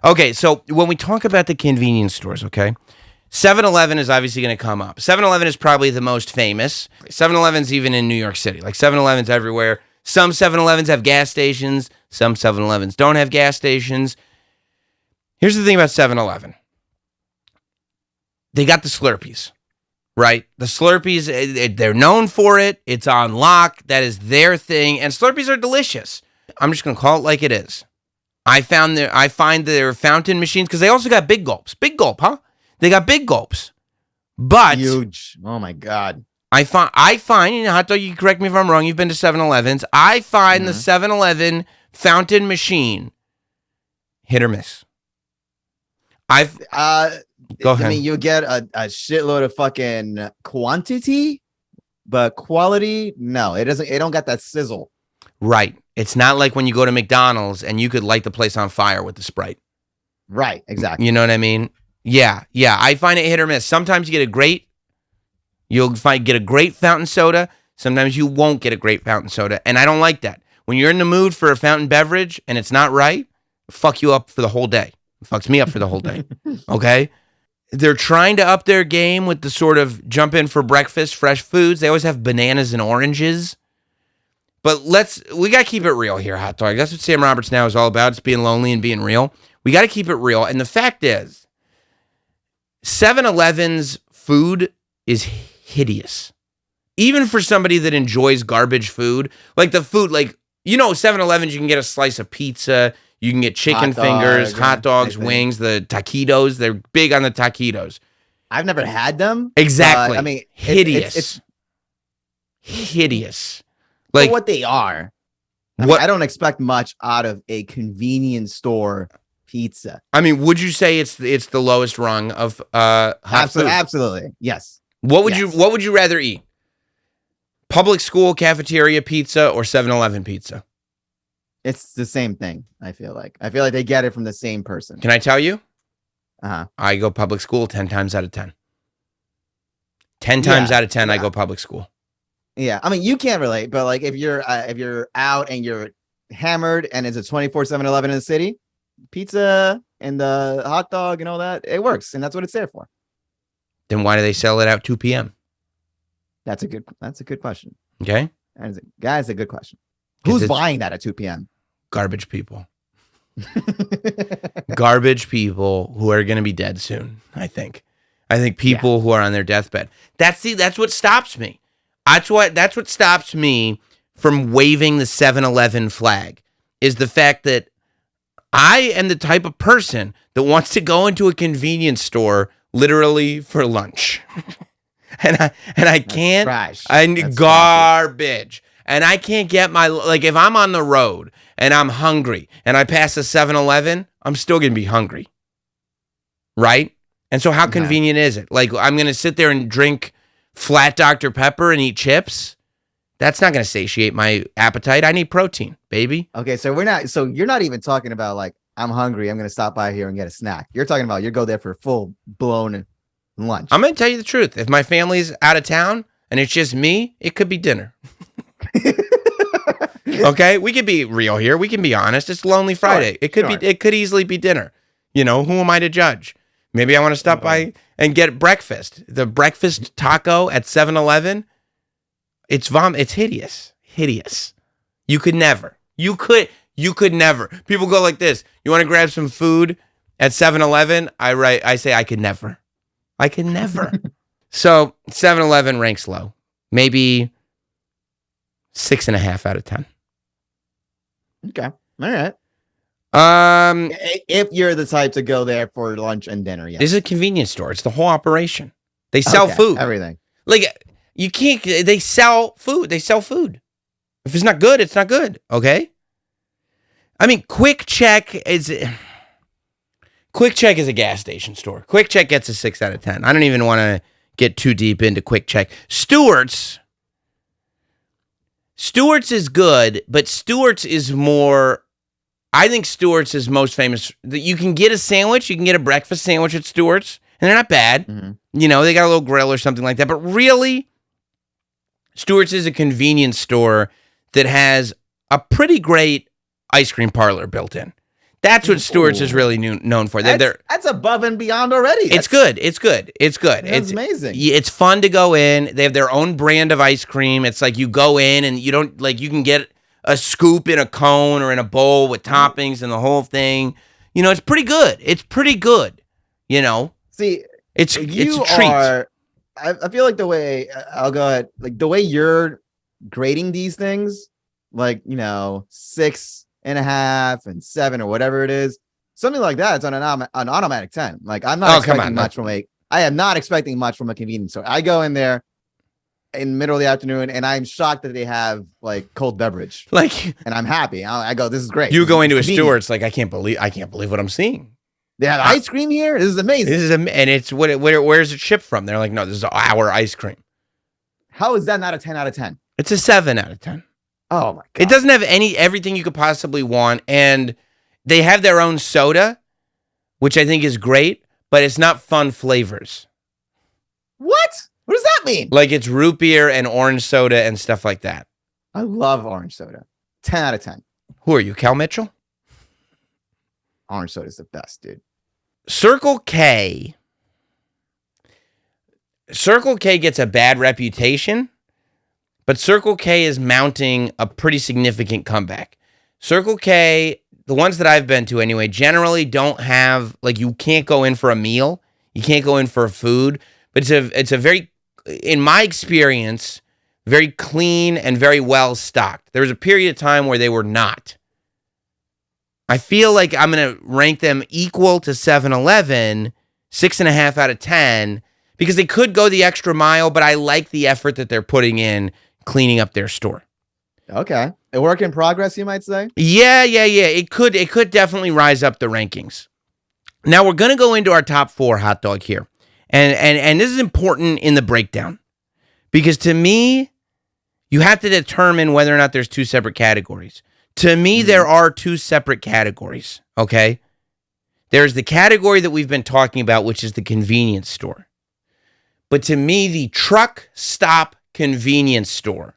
Okay, so when we talk about the convenience stores, okay, 7-Eleven is obviously going to come up. 7-Eleven is probably the most famous. 7-Eleven's even in New York City. Like 7-Eleven's everywhere. Some 7-Elevens have gas stations. Some 7-Elevens don't have gas stations. Here's the thing about 7-Eleven. They got the Slurpees, right? The Slurpees, they're known for it. It's on lock. That is their thing. And Slurpees are delicious. I'm just going to call it like it is. I find their fountain machines, because they also got Big Gulps. Big Gulp, huh? They got Big Gulps. But huge. Oh, my God. I find, you know, Hot Dog, you can correct me if I'm wrong. You've been to 7-Elevens. I find the 7-Eleven fountain machine hit or miss. Go ahead. I mean, you get a shitload of fucking quantity, but quality, no, it doesn't. It don't got that sizzle. Right. It's not like when you go to McDonald's and you could light the place on fire with the Sprite. Right. Exactly. You know what I mean? Yeah. I find it hit or miss. Sometimes you get a great fountain soda. Sometimes you won't get a great fountain soda, and I don't like that. When you're in the mood for a fountain beverage and it's not right, fuck you up for the whole day. It fucks me up for the whole day. Okay? They're trying to up their game with the sort of jump in for breakfast, fresh foods. They always have bananas and oranges. But we got to keep it real here, Hot Dog. That's what Sam Roberts Now is all about. It's being lonely and being real. We got to keep it real. And the fact is, 7-Eleven's food is hideous. Even for somebody that enjoys garbage food. Like the food, 7-Elevens, you can get a slice of pizza. You can get chicken fingers, hot dogs, wings, the taquitos. They're big on the taquitos. I've never had them. Exactly. I mean, hideous. It's hideous. Like what they are. I don't expect much out of a convenience store pizza. I mean, would you say it's the lowest rung of hot food? Absolutely. Yes. What would you rather eat? Public school cafeteria pizza or 7-Eleven pizza? It's the same thing, I feel like. I feel like they get it from the same person. Can I tell you? Uh-huh. I go public school 10 times out of 10. 10 times out of 10, I go public school. Yeah. I mean, you can't relate, but like if you're out and you're hammered and it's a 24/7 7-Eleven in the city, pizza and the hot dog and all that, it works. And that's what it's there for. Then why do they sell it out 2 p.m.? That's a good question. Okay. That's a good question. Who's buying that at 2 p.m.? Garbage people. Garbage people who are going to be dead soon, I think. I think people who are on their deathbed. That's what stops me. That's what stops me from waving the 7-Eleven flag, is the fact that I am the type of person that wants to go into a convenience store literally for lunch. and I can't. Trash. I need garbage. And I can't get if I'm on the road and I'm hungry and I pass a 7-Eleven, I'm still going to be hungry. Right? And so how convenient is it? Like, I'm going to sit there and drink flat Dr. Pepper and eat chips? That's not going to satiate my appetite. I need protein, baby. Okay, so you're not even talking about like, I'm hungry, I'm going to stop by here and get a snack. You're talking about you go there for full blown lunch. I'm going to tell you the truth. If my family's out of town and it's just me, it could be dinner. Okay, we could be real here. We can be honest. It's Lonely Friday. Sure. It could easily be dinner. You know, who am I to judge? Maybe I want to stop by and get breakfast. The breakfast taco at 7-Eleven. It's hideous. Hideous. You could never. People go like this. You want to grab some food at 7-Eleven? I say I could never. I can never. So 7-Eleven ranks low. Maybe 6.5 out of 10. Okay. All right. If you're the type to go there for lunch and dinner, yes. This is a convenience store. It's the whole operation. They sell food. Everything. Like, you can't, they sell food. They sell food. If it's not good, it's not good. Okay? I mean, Quick Check is a gas station store. Quick Check gets a 6 out of 10. I don't even want to get too deep into Quick Check. Stewart's is good, but Stewart's is more, I think Stewart's is most famous. You can get a sandwich, you can get a breakfast sandwich at Stewart's, and they're not bad. Mm-hmm. You know, they got a little grill or something like that. But really, Stewart's is a convenience store that has a pretty great ice cream parlor built in. That's what Stewart's is really known for. That's above and beyond already. It's good. It's good. It's amazing. It's fun to go in. They have their own brand of ice cream. It's like you go in and you don't like you can get a scoop in a cone or in a bowl with toppings and the whole thing. You know, it's pretty good. It's pretty good. You know, see, it's a treat. I feel like the way I'll go ahead, like the way you're grading these things, like 6.5 and 7 or whatever it is, something like that. It's on an automatic 10. Like I'm not expecting much I am not expecting much from a convenience store. I go in there in the middle of the afternoon and I'm shocked that they have like cold beverage. Like, and I'm happy. I go, this is great. You go into a Stewart's, like I can't believe what I'm seeing. They have ice cream here. This is amazing. And it's where's it shipped from? They're like, no, this is our ice cream. How is that not a 10 out of 10? It's a 7 out of 10. Oh my God. It doesn't have everything you could possibly want. And they have their own soda, which I think is great, but it's not fun flavors. What? What does that mean? Like it's root beer and orange soda and stuff like that. I love orange soda. 10 out of 10. Who are you, Cal Mitchell? Orange soda is the best, dude. Circle K gets a bad reputation, but Circle K is mounting a pretty significant comeback. Circle K, the ones that I've been to anyway, generally don't have, like, you can't go in for a meal. You can't go in for a food, but it's a very, in my experience, very clean and very well stocked. There was a period of time where they were not. I feel like I'm going to rank them equal to 7-Eleven, 6.5 out of 10, because they could go the extra mile, but I like the effort that they're putting in cleaning up their store. Okay. A work in progress, you might say? Yeah. It could definitely rise up the rankings. Now we're going to go into our top 4 hot dog here. And this is important in the breakdown, because to me, you have to determine whether or not there's 2 separate categories. To me, there are 2 separate categories, okay? There's the category that we've been talking about, which is the convenience store. But to me, the truck stop convenience store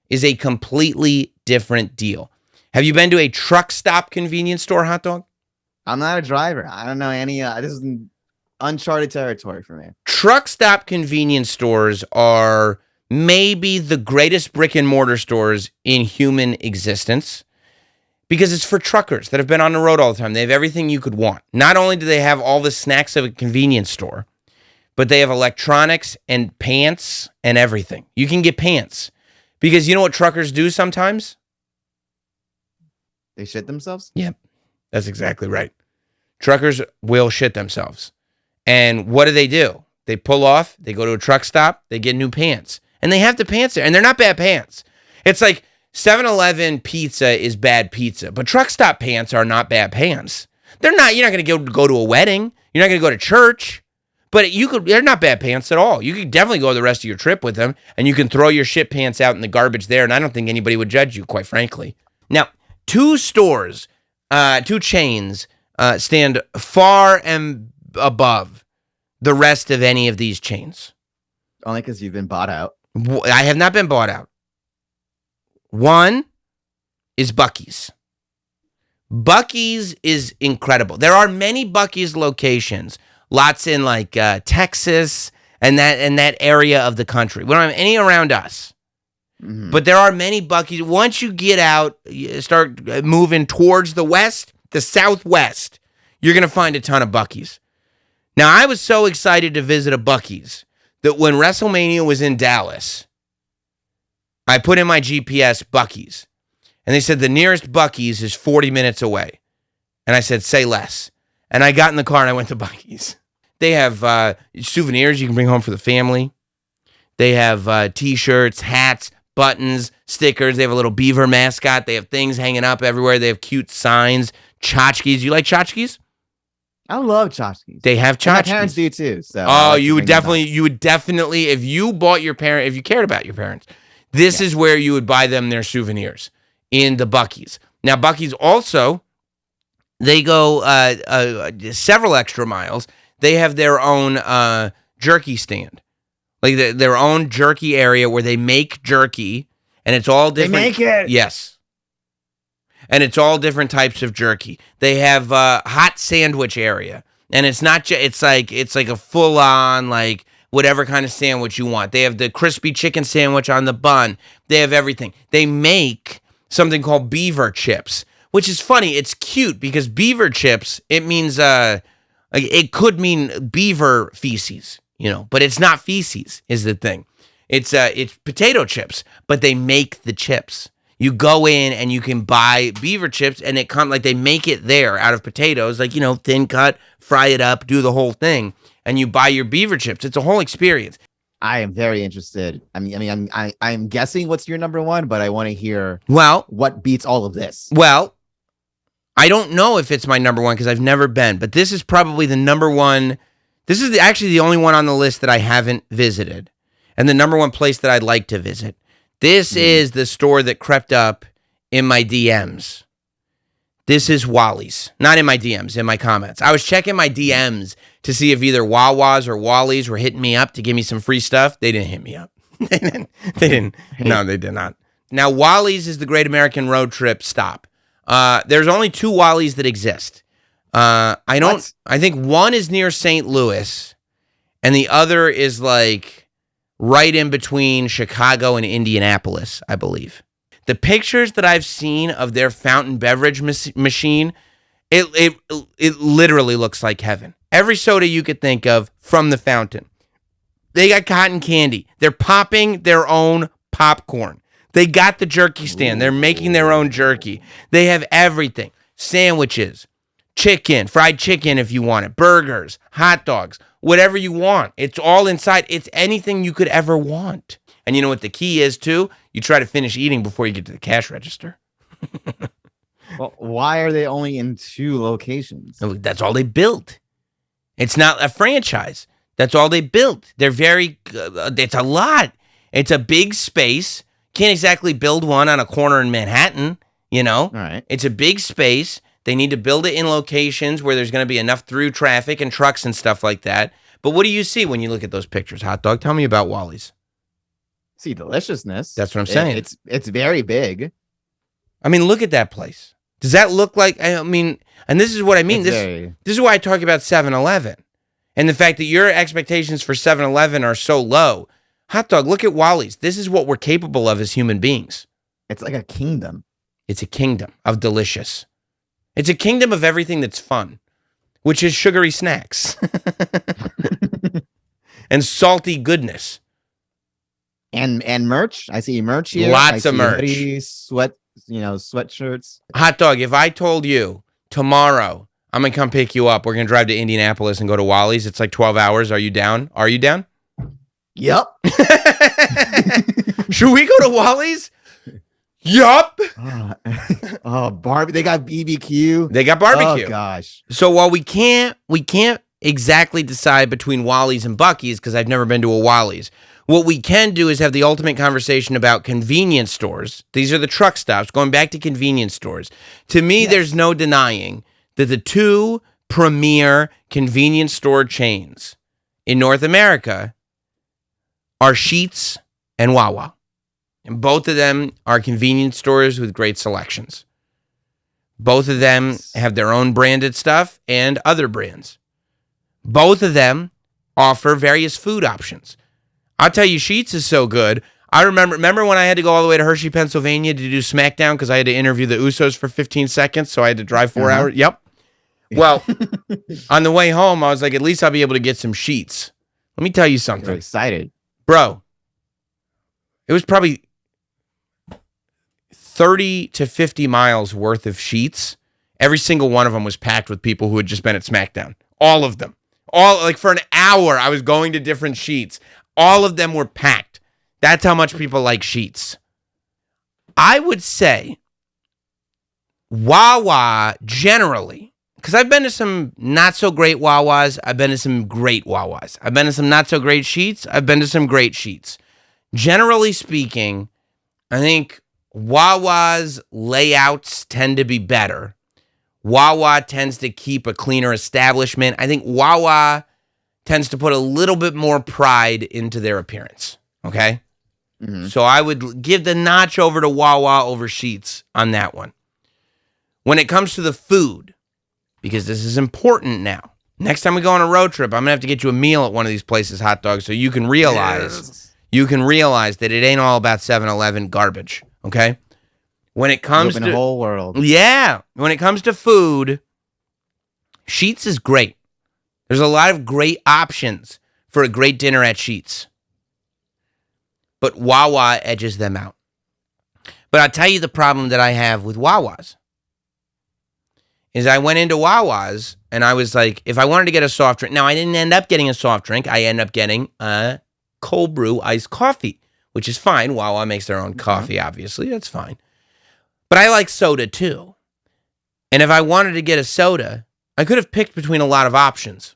is a completely different deal. Have you been to a truck stop convenience store, hot dog? I'm not a driver. I don't know any. This is uncharted territory for me. Truck stop convenience stores are maybe the greatest brick and mortar stores in human existence, because it's for truckers that have been on the road all the time. They have everything you could want. Not only do they have all the snacks of a convenience store, but they have electronics and pants and everything. You can get pants. Because you know what truckers do sometimes? They shit themselves? Yep. That's exactly right. Truckers will shit themselves. And what do? They pull off, they go to a truck stop, they get new pants. And they have the pants there. And they're not bad pants. It's like 7-Eleven pizza is bad pizza, but truck stop pants are not bad pants. They're not. You're not going to go to a wedding. You're not going to go to church, but they're not bad pants at all. You could definitely go the rest of your trip with them, and you can throw your shit pants out in the garbage there, and I don't think anybody would judge you, quite frankly. Now, 2 stores, 2 chains stand far and above the rest of any of these chains. Only because you've been bought out. I have not been bought out. One is Bucky's. Bucky's is incredible. There are many Bucky's locations, lots in like Texas and that area of the country. We don't have any around us. Mm-hmm. But there are many Bucky's. Once you get out, you start moving towards the west, the southwest, you're going to find a ton of Bucky's. Now, I was so excited to visit a Bucky's that when WrestleMania was in Dallas, I put in my GPS Bucky's, and they said the nearest Bucky's is 40 minutes away. And I said, say less. And I got in the car and I went to Bucky's. They have souvenirs you can bring home for the family. They have T-shirts, hats, buttons, stickers. They have a little beaver mascot. They have things hanging up everywhere. They have cute signs, tchotchkes. You like tchotchkes? I love tchotchkes. They have tchotchkes. My parents do too. So you would definitely, if you cared about your parents, this is where you would buy them their souvenirs, in the Bucky's. Now, Bucky's also, they go several extra miles. They have their own jerky stand, like their own jerky area where they make jerky, and it's all different. They make it. Yes. and it's all different types of jerky. They have a hot sandwich area, and it's not it's like a full on like whatever kind of sandwich you want. They have the crispy chicken sandwich on the bun. They have everything. They make something called beaver chips, which is funny. It's cute because beaver chips, it means it could mean beaver feces, but it's not feces is the thing. It's potato chips, but they make the chips. You go in and you can buy beaver chips, and it comes like they make it there out of potatoes, like thin cut, fry it up, do the whole thing, and you buy your beaver chips. It's a whole experience. I am very interested. I'm guessing what's your number one, but I want to hear what beats all of this. Well, I don't know if it's my number one because I've never been, but this is probably the number one. This is actually the only one on the list that I haven't visited, and the number one place that I'd like to visit. This is the store that crept up in my DMs. This is Wally's. Not in my DMs, in my comments. I was checking my DMs to see if either Wawas or Wally's were hitting me up to give me some free stuff. They didn't hit me up. They didn't. No, they did not. Now, Wally's is the Great American Road Trip stop. There's only 2 Wally's that exist. I think one is near St. Louis, and the other is like right in between Chicago and Indianapolis, I believe. The pictures that I've seen of their fountain beverage machine, it literally looks like heaven. Every soda you could think of from the fountain. They got cotton candy. They're popping their own popcorn. They got the jerky stand. They're making their own jerky. They have everything. Sandwiches, chicken, fried chicken if you want it, burgers, hot dogs, whatever you want. It's all inside. It's anything you could ever want. And you know what the key is, too? You try to finish eating before you get to the cash register. Well, why are they only in 2 locations? That's all they built. It's not a franchise. That's all they built. They're it's a lot. It's a big space. Can't exactly build one on a corner in Manhattan, All right. It's a big space. They need to build it in locations where there's going to be enough through traffic and trucks and stuff like that. But what do you see when you look at those pictures, Hot Dog? Tell me about Wally's. See deliciousness. That's what I'm saying. It's very big. I mean, look at that place. Does that look like, and this is what I mean. This is why I talk about 7-Eleven and the fact that your expectations for 7-Eleven are so low. Hot Dog, look at Wally's. This is what we're capable of as human beings. It's like a kingdom. It's a kingdom of delicious. It's a kingdom of everything that's fun, which is sugary snacks and salty goodness. And merch. I see merch here. Lots of merch. Hoodies, sweatshirts. Hot Dog, if I told you tomorrow I'm going to come pick you up, we're going to drive to Indianapolis and go to Wally's. It's like 12 hours. Are you down? Are you down? Yep. Should we go to Wally's? Yup. Barbie. They got BBQ. They got barbecue. Oh gosh. So while we can't exactly decide between Wally's and Bucky's because I've never been to a Wally's. What we can do is have the ultimate conversation about convenience stores. These are the truck stops, going back to convenience stores. To me, There's no denying that the 2 premier convenience store chains in North America are Sheetz and Wawa. And both of them are convenience stores with great selections. Both of them have their own branded stuff and other brands. Both of them offer various food options. I'll tell you, Sheetz is so good. I remember when I had to go all the way to Hershey, Pennsylvania to do SmackDown because I had to interview the Usos for 15 seconds, so I had to drive 4 hours. Yep. Well, on the way home, I was like, at least I'll be able to get some Sheetz. Let me tell you something. You're excited. Bro, it was probably 30 to 50 miles worth of Sheetz. Every single one of them was packed with people who had just been at SmackDown. All of them. For an hour, I was going to different Sheetz. All of them were packed. That's how much people like Sheetz. I would say Wawa generally, because I've been to some not so great Wawas, I've been to some great Wawas. I've been to some not so great Sheetz, I've been to some great Sheetz. Generally speaking, I think Wawa's layouts tend to be better. Wawa tends to keep a cleaner establishment. I think Wawa tends to put a little bit more pride into their appearance. Okay? Mm-hmm. So I would give the notch over to Wawa over Sheetz on that one. When it comes to the food, because this is important now. Next time we go on a road trip, I'm gonna have to get you a meal at one of these places, hot dogs, so you can realize that it ain't all about 7-Eleven garbage. Okay. When it comes to the whole world, when it comes to food, Sheetz is great. There's a lot of great options for a great dinner at Sheetz, but Wawa edges them out. But I'll tell you the problem that I have with Wawas is I went into Wawa's and I was like, if I wanted to get a soft drink, now I didn't end up getting a soft drink. I ended up getting a cold brew iced coffee, which is fine. Wawa makes their own coffee, obviously. That's fine. But I like soda too. And if I wanted to get a soda, I could have picked between a lot of options.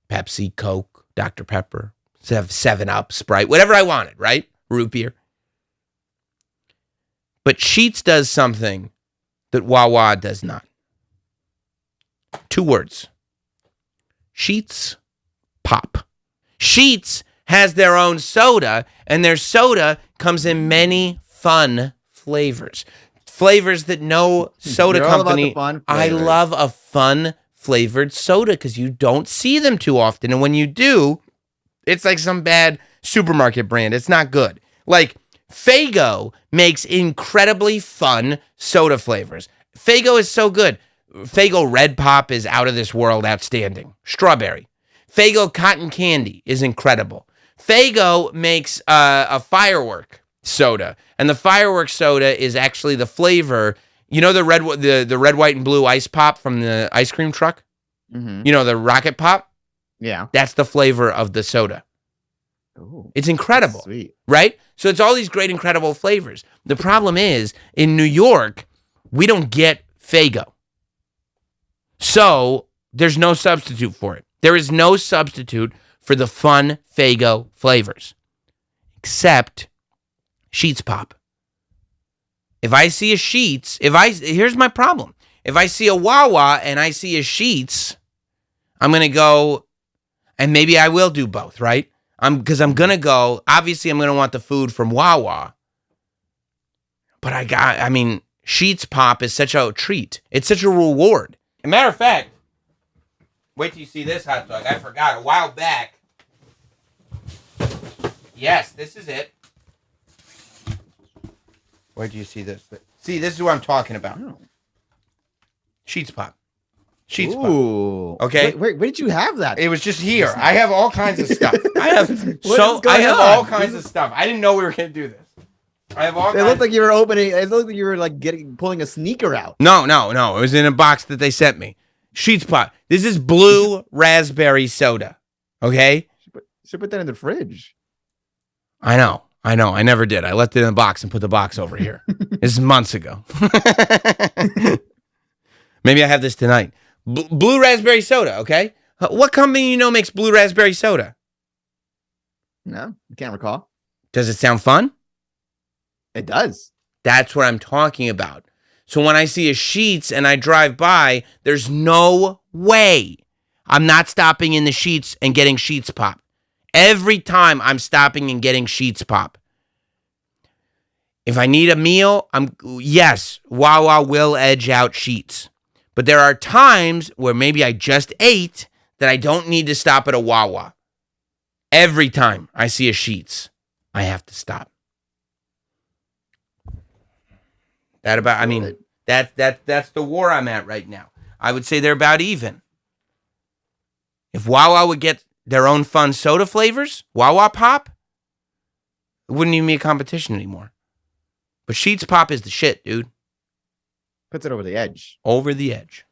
Pepsi, Coke, Dr. Pepper, 7-Up, Sprite, whatever I wanted, right? Root beer. But Sheetz does something that Wawa does not. 2 words. Sheetz Pop. Sheetz has their own soda, and their soda comes in many fun flavors. Flavors that no soda company. I love a fun flavored soda because you don't see them too often. And when you do, it's like some bad supermarket brand. It's not good. Like Faygo makes incredibly fun soda flavors. Faygo is so good. Faygo Red Pop is out of this world outstanding. Strawberry. Faygo Cotton Candy is incredible. Faygo makes a firework soda, and the firework soda is actually the flavor. You know the red, white, and blue ice pop from the ice cream truck? Mm-hmm. You know, the rocket pop? Yeah. That's the flavor of the soda. Ooh, it's incredible. Sweet. Right? So it's all these great, incredible flavors. The problem is, in New York, we don't get Faygo. So there's no substitute for it. There is no substitute for the fun Faygo flavors, except Sheetz Pop. If I see a Sheetz, here's my problem. If I see a Wawa and I see a Sheetz, I'm going to go, and maybe I will do both, right? Because I'm going to go, obviously I'm going to want the food from Wawa. But Sheetz Pop is such a treat. It's such a reward. As a matter of fact, wait till you see this hot dog. I forgot a while back. Yes, this is it. Where do you see this? See, this is what I'm talking about. Oh. Sheetz Pop. Sheetz Pop. Okay. Where did you have that? It was just here. I have all kinds of stuff. I have all kinds of stuff. I didn't know we were going to do this. I have all. It looked like you were opening. It looked like you were like pulling a sneaker out. No. It was in a box that they sent me. Sheetz Pop. This is blue raspberry soda. Okay. Should put that in the fridge. I know. I never did. I left it in a box and put the box over here. This is months ago. Maybe I have this tonight. Blue raspberry soda. Okay. What company makes blue raspberry soda? No, I can't recall. Does it sound fun? It does. That's what I'm talking about. So when I see a Sheetz and I drive by, there's no way I'm not stopping in the Sheetz and getting Sheetz Pop. Every time I'm stopping and getting Sheetz Pop. If I need a meal, yes, Wawa will edge out Sheetz. But there are times where maybe I just ate that I don't need to stop at a Wawa. Every time I see a Sheetz, I have to stop. That's the war I'm at right now. I would say they're about even. If Wawa would get their own fun soda flavors, Wawa Pop, it wouldn't even be a competition anymore. But Sheetz Pop is the shit, dude. Puts it over the edge. Over the edge.